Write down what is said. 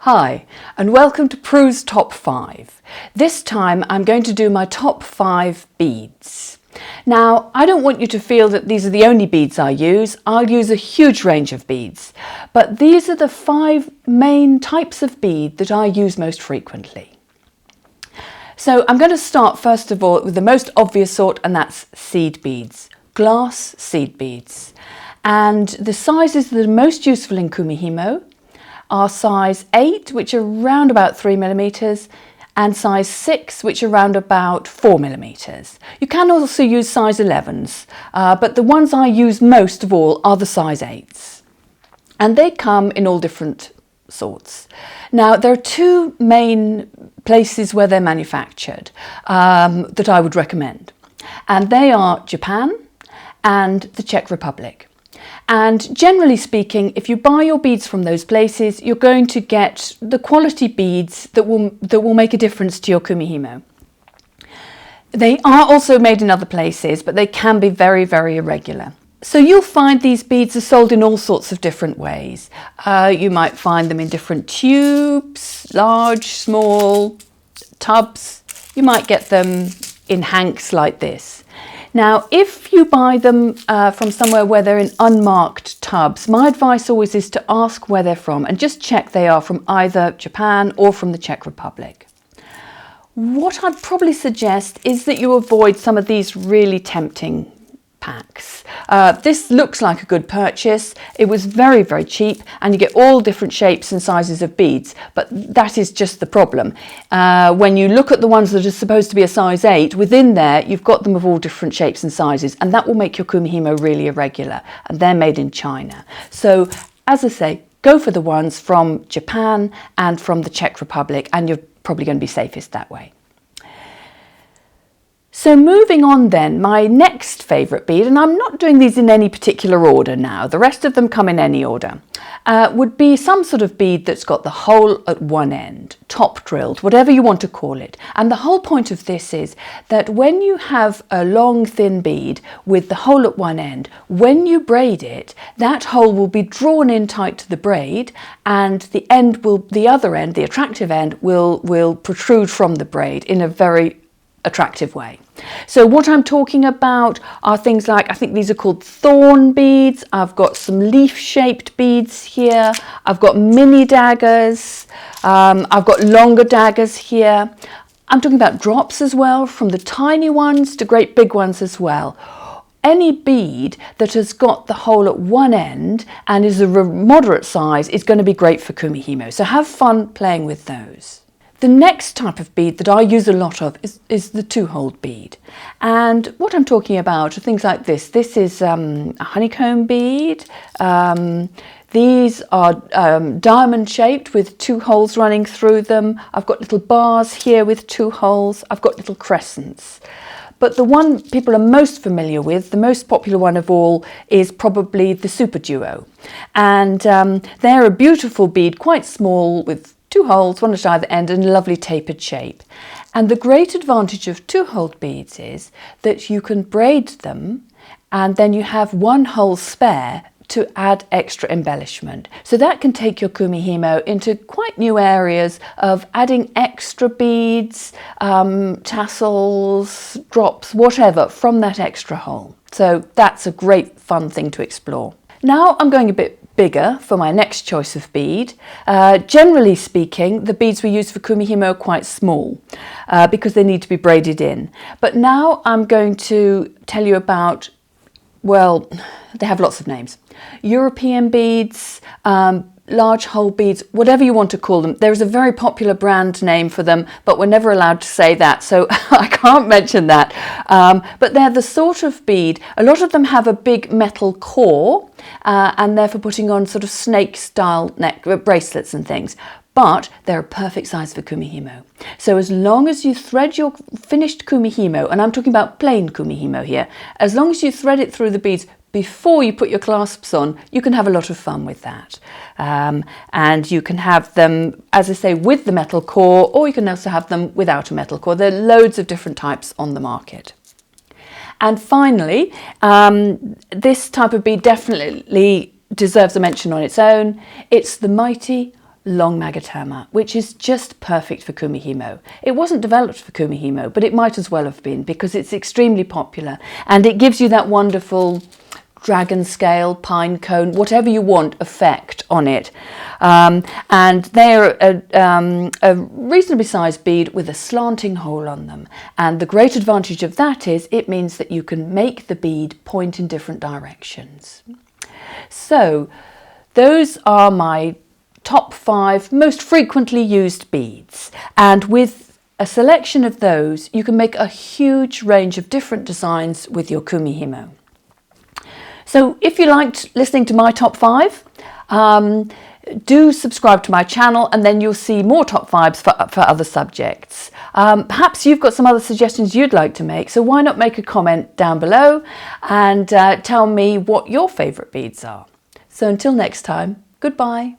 Hi, and welcome to Pru's Top 5. This time I'm going to do my top 5 beads. Now, I don't want you to feel that these are the only beads I use. I'll use a huge range of beads, but these are the 5 main types of bead that I use most frequently. So I'm going to start first of all with the most obvious sort, and that's seed beads, glass seed beads. And the sizes that are most useful in kumihimo are size 8, which are around about 3mm, and size 6, which are around about 4mm. You can also use size 11s, but the ones I use most of all are the size 8s. And they come in all different sorts. Now, there are 2 main places where they're manufactured that I would recommend. And they are Japan and the Czech Republic. And generally speaking, if you buy your beads from those places, you're going to get the quality beads that will make a difference to your kumihimo. They are also made in other places, but they can be very, very irregular. So you'll find these beads are sold in all sorts of different ways. You might find them in different tubes, large, small, tubs. You might get them in hanks like this. Now, if you buy them from somewhere where they're in unmarked tubs, my advice always is to ask where they're from and just check they are from either Japan or from the Czech Republic. What I'd probably suggest is that you avoid some of these really tempting packs. This looks like a good purchase. It was very, very cheap, and you get all different shapes and sizes of beads, but that is just the problem. When you look at the ones that are supposed to be a size 8, within there you've got them of all different shapes and sizes, and that will make your kumihimo really irregular, and they're made in China. So, as I say, go for the ones from Japan and from the Czech Republic, and you're probably going to be safest that way. So moving on then, my next favourite bead, and I'm not doing these in any particular order now, the rest of them come in any order, would be some sort of bead that's got the hole at one end, top drilled, whatever you want to call it. And the whole point of this is that when you have a long thin bead with the hole at one end, when you braid it, that hole will be drawn in tight to the braid, and the other end, the attractive end, will protrude from the braid in a very attractive way. So what I'm talking about are things like, I think these are called thorn beads. I've got some leaf-shaped beads here. I've got mini daggers. I've got longer daggers here. I'm talking about drops as well, from the tiny ones to great big ones as well. Any bead that has got the hole at one end and is a moderate size is going to be great for kumihimo. So have fun playing with those. The next type of bead that I use a lot of is the 2-holed bead. And what I'm talking about are things like this. This is a honeycomb bead. These are diamond shaped with 2 holes running through them. I've got little bars here with 2 holes. I've got little crescents. But the one people are most familiar with, the most popular one of all, is probably the Super Duo. And they're a beautiful bead, quite small, with 2 holes, one at either end, and a lovely tapered shape. And the great advantage of 2-holed beads is that you can braid them, and then you have 1 hole spare to add extra embellishment. So that can take your kumihimo into quite new areas of adding extra beads, tassels, drops, whatever, from that extra hole. So that's a great fun thing to explore. Now I'm going a bit bigger for my next choice of bead. Generally speaking, the beads we use for kumihimo are quite small because they need to be braided in. But now I'm going to tell you about, well, they have lots of names. European beads, large hole beads, whatever you want to call them. There's a very popular brand name for them, but we're never allowed to say that, so I can't mention that. But they're the sort of bead, a lot of them have a big metal core, and they're for putting on sort of snake-style neck bracelets and things. But they're a perfect size for kumihimo. So as long as you thread your finished kumihimo, and I'm talking about plain kumihimo here, as long as you thread it through the beads before you put your clasps on, you can have a lot of fun with that. And you can have them, as I say, with the metal core, or you can also have them without a metal core. There are loads of different types on the market. And finally, this type of bead definitely deserves a mention on its own. It's the mighty long magatama, which is just perfect for kumihimo. It wasn't developed for kumihimo, but it might as well have been because it's extremely popular and it gives you that wonderful dragon scale, pine cone, whatever you want effect on it. And they're a reasonably sized bead with a slanting hole on them. And the great advantage of that is it means that you can make the bead point in different directions. So those are my top 5 most frequently used beads. And with a selection of those, you can make a huge range of different designs with your kumihimo. So if you liked listening to my top 5, do subscribe to my channel and then you'll see more top 5s for other subjects. Perhaps you've got some other suggestions you'd like to make, so why not make a comment down below and tell me what your favourite beads are. So until next time, goodbye.